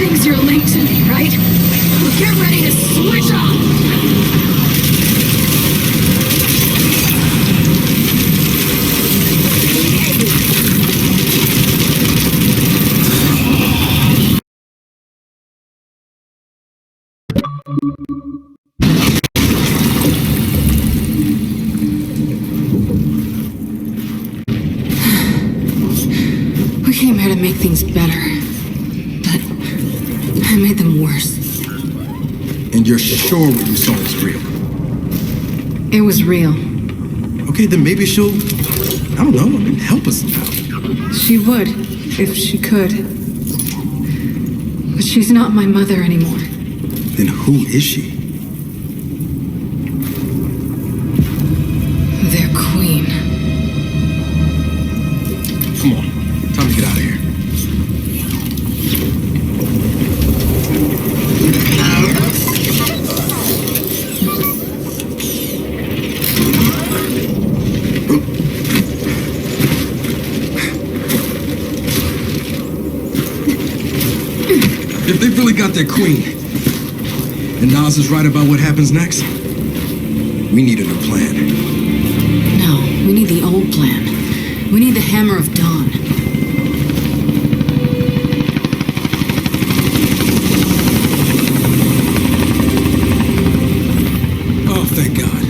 Thinks you're late to me, right? Well, get ready to switch off! We came here to make things better, but I made them worse. And you're sure what you saw was real? It was real. Okay, then maybe she'll, I don't know, help us somehow. She would, if she could. But she's not my mother anymore. Then who is she? Their queen. Come on, time to get out of here. If they've really got their queen, and Nas is right about what happens next, we need a new plan. No, we need the old plan. We need the Hammer of Dawn. Oh, thank God.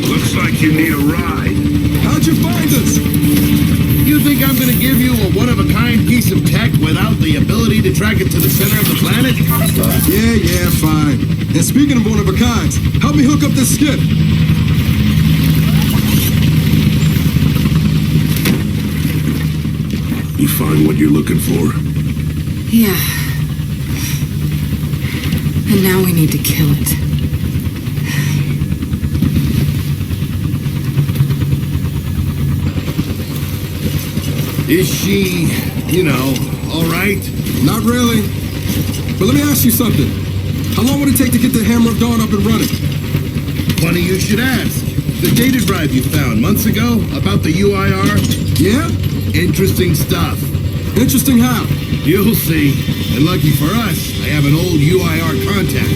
Looks like you need a ride. How'd you find us? You think I'm gonna give you a one-of-a-kind piece of tech without the ability to track it to the center of the planet? Yeah, fine. And speaking of one-of-a-kinds, help me hook up this skip. You find what you're looking for? Yeah. And now we need to kill it. Is she, all right? Not really. But let me ask you something. How long would it take to get the Hammer of Dawn up and running? Funny you should ask. The data drive you found months ago about the UIR? Yeah? Interesting stuff. Interesting how? You'll see. And lucky for us, I have an old UIR contact.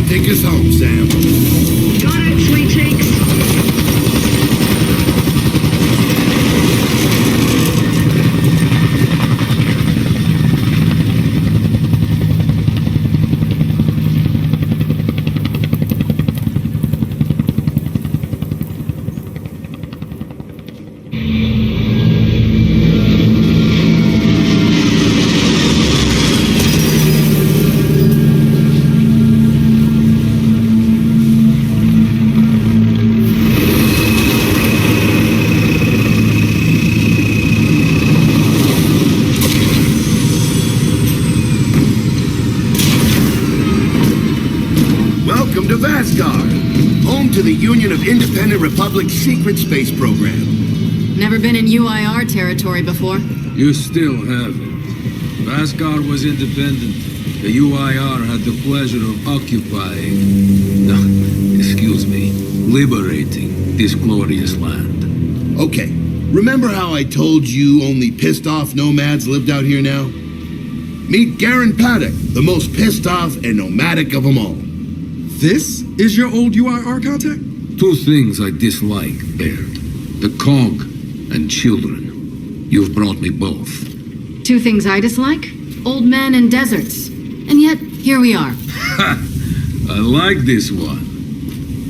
Take us home, Sam. Got it, sweet cheeks. Welcome to Vasgar, home to the Union of Independent Republic's secret space program. Never been in UIR territory before. You still haven't. Vasgar was independent. The UIR had the pleasure of occupying... No, excuse me, liberating this glorious land. Okay, remember how I told you only pissed-off nomads lived out here now? Meet Garen Paddock, the most pissed-off and nomadic of them all. This is your old UIR contact? Two things I dislike, Baird. The cog and children. You've brought me both. Two things I dislike? Old men and deserts. And yet, here we are. Ha! I like this one.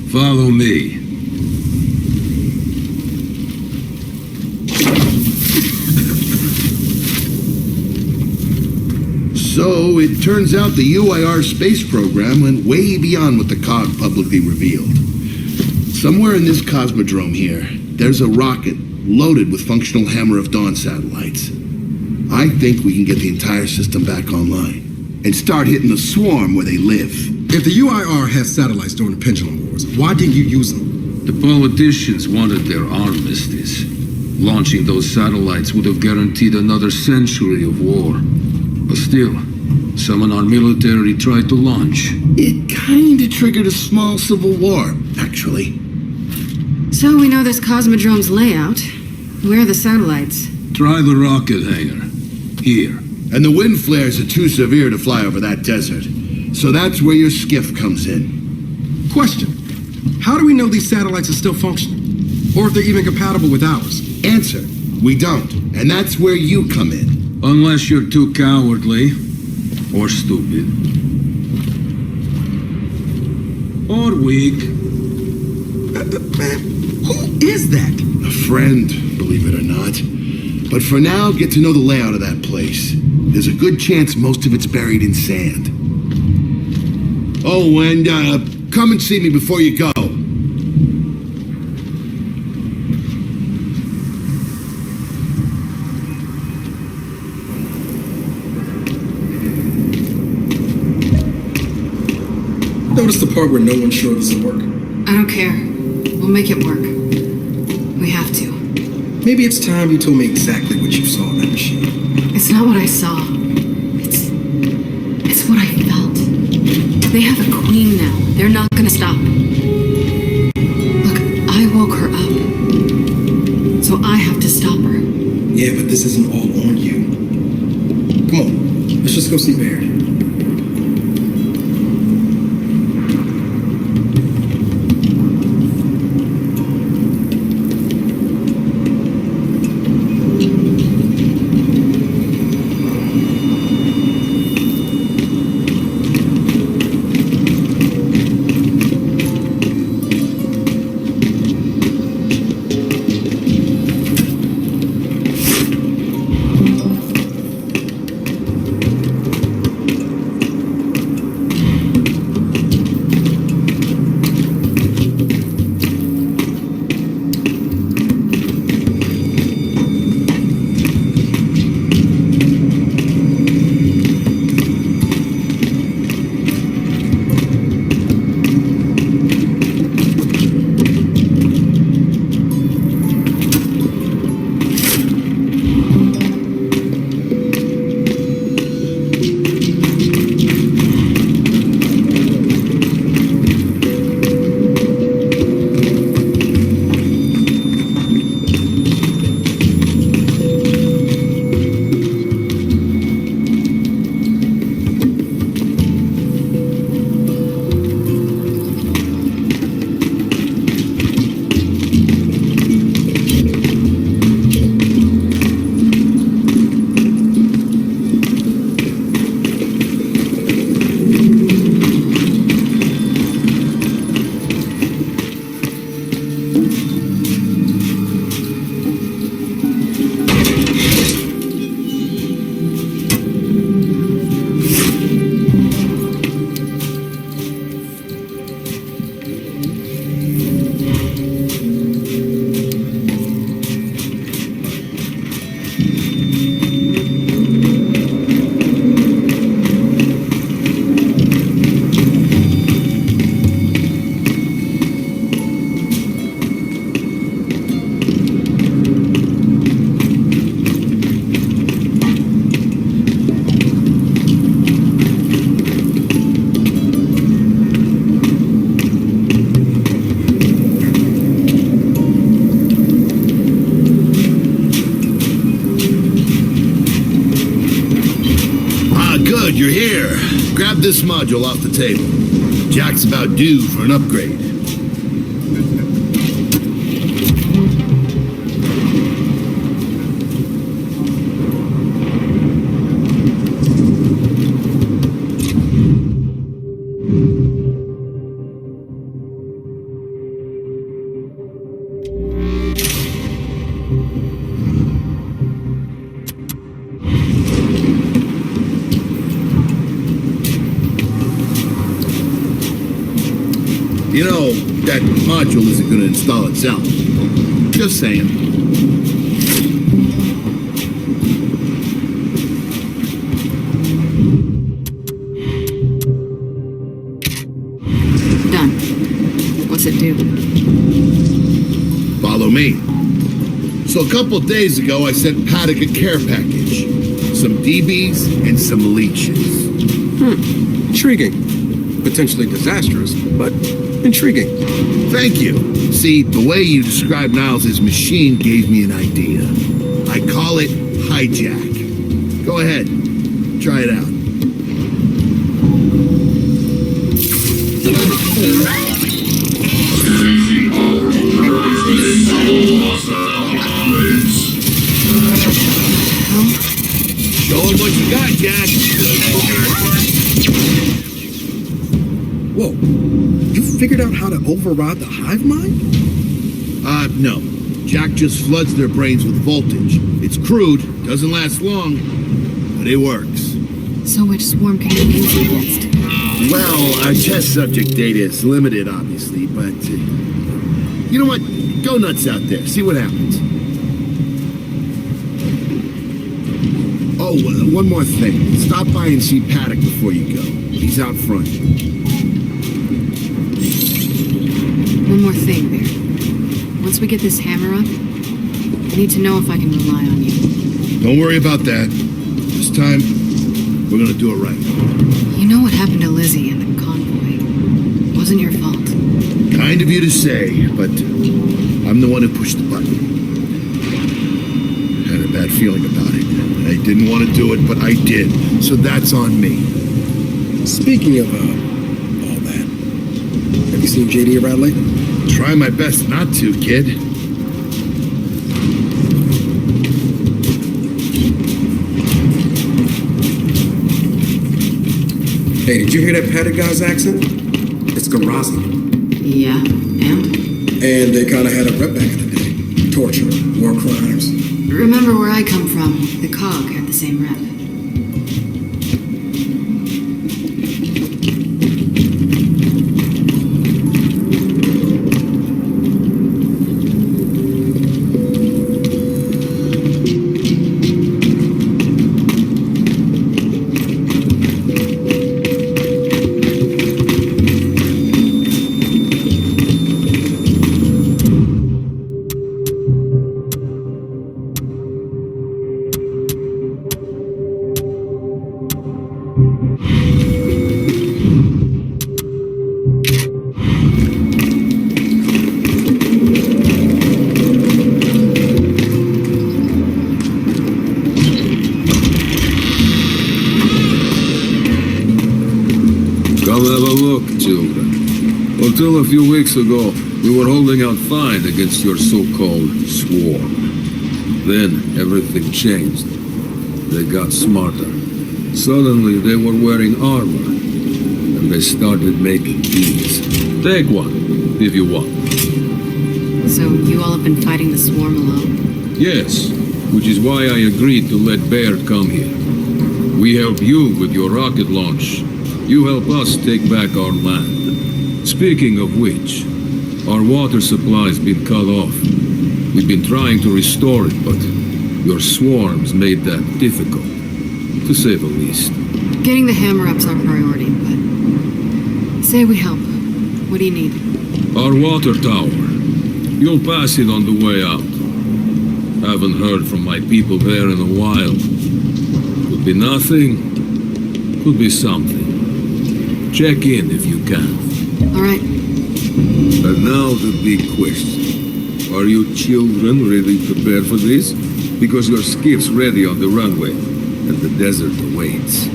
Follow me. So, it turns out the UIR space program went way beyond what the COG publicly revealed. Somewhere in this cosmodrome here, there's a rocket loaded with functional Hammer of Dawn satellites. I think we can get the entire system back online and start hitting the swarm where they live. If the UIR has satellites during the Pendulum Wars, why didn't you use them? The politicians wanted their armistice. Launching those satellites would have guaranteed another century of war. But still, some in our military tried to launch. It kinda triggered a small civil war, actually. So we know this Cosmodrome's layout. Where are the satellites? Try the rocket hangar. Here. And the wind flares are too severe to fly over that desert. So that's where your skiff comes in. Question. How do we know these satellites are still functioning? Or if they're even compatible with ours? Answer. We don't. And that's where you come in. Unless you're too cowardly. Or stupid. Or weak. Man, who is that? A friend, believe it or not. But for now, get to know the layout of that place. There's a good chance most of it's buried in sand. Oh, and come and see me before you go. Notice the part where no one's sure this will work. I don't care. We'll make it work. We have to. Maybe it's time you told me exactly what you saw in that machine. It's not what I saw. It's what I felt. They have a queen now. They're not gonna stop. Look, I woke her up. So I have to stop her. Yeah, but this isn't all on you. Come on, let's just go see Baird. You're here. Grab this module off the table. Jack's about due for an upgrade. You know, that module isn't going to install itself. Just saying. Done. What's it do? Follow me. So a couple days ago, I sent Paddock a care package. Some DBs and some leeches. Intriguing. potentially disastrous, but intriguing. Thank you. See, the way you described Niles' machine gave me an idea. I call it hijack. Go ahead. Try it out. Show him what you got, Jack. Whoa. You figured out how to override the hive mind? No. Jack just floods their brains with voltage. It's crude, doesn't last long, but it works. So which swarm can you use it against? Well, our test subject data is limited, obviously, but... you know what? Go nuts out there. See what happens. Oh, one more thing. Stop by and see Paddock before you go. He's out front. One more thing, Bear. Once we get this hammer up, I need to know if I can rely on you. Don't worry about that. This time, we're gonna do it right. You know what happened to Lizzie and the convoy. It wasn't your fault. Kind of you to say, but I'm the one who pushed the button. Had a bad feeling about it. I didn't want to do it, but I did. So that's on me. Speaking of, all that, have you seen JD around lately? Try my best not to, kid. Hey, did you hear that Paddock guy's accent? It's Garazi. Yeah, and? And they kind of had a rep back in the day. Torture, war crimes. Remember where I come from. The COG had the same rep. Come have a look, children. Until a few weeks ago, we were holding out fine against your so-called swarm. Then everything changed. They got smarter. Suddenly they were wearing armor, and they started making these. Take one, if you want. So you all have been fighting the swarm alone? Yes, which is why I agreed to let Baird come here. We help you with your rocket launch. You help us take back our land. Speaking of which, our water supply's been cut off. We've been trying to restore it, but your swarms made that difficult, to say the least. Getting the hammer up's our priority, but... say we help. What do you need? Our water tower. You'll pass it on the way out. Haven't heard from my people there in a while. Could be nothing, could be something. Check in if you can. All right. And now the big question. Are you children really prepared for this? Because your skiff's ready on the runway, and the desert awaits.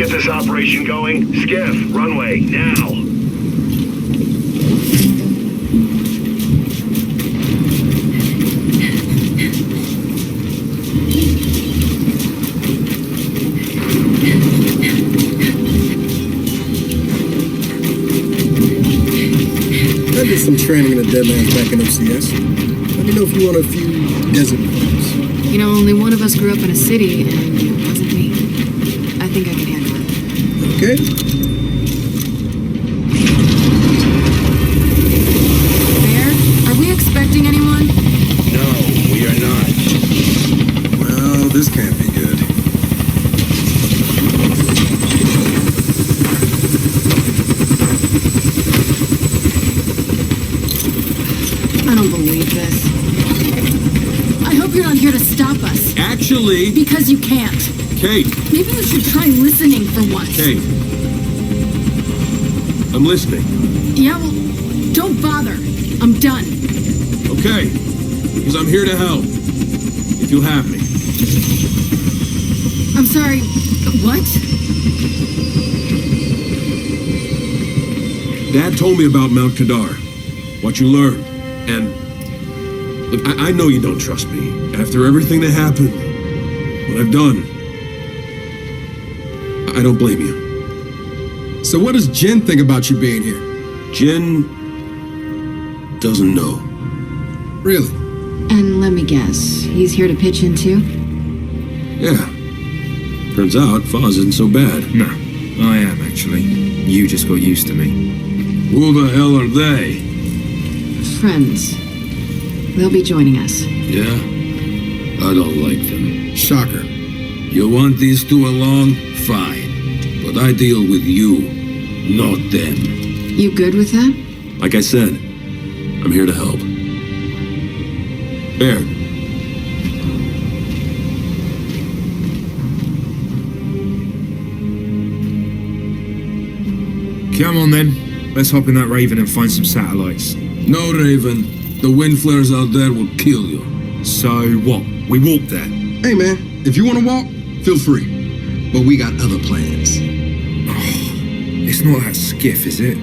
get this operation going. Skiff, runway, now. I did some training in the Deadlands back in OCS. Let me know if you want a few desert points. You know, only one of us grew up in a city, and it wasn't me. I think I can handle it. Okay? Bear, are we expecting anyone? No, we are not. Well, this can't be good. I don't believe this. I hope you're not here to stop us. Actually, Because you can't. Kate, Maybe you should try listening for once. Kate. I'm listening. Yeah, well, don't bother. I'm done. Okay. Because I'm here to help. If you'll have me. I'm sorry. What? Dad told me about Mount Kadar. What you learned. And look, I know you don't trust me. After everything that happened, what I've done, I don't blame you. So what does Jin think about you being here? Jin doesn't know. Really? And let me guess, he's here to pitch in too? Yeah. Turns out Foz isn't so bad. No, I am actually. You just got used to me. Who the hell are they? Friends. They'll be joining us. Yeah? I don't like them. Shocker. You want these two along? Fine. But I deal with you, not them. You good with that? Like I said, I'm here to help. Baird. Come on then. Let's hop in that Raven and find some satellites. No, Raven. The wind flares out there will kill you. So what? We walk there. Hey man, if you want to walk, feel free. But we got other plans. It's not that skiff, is it?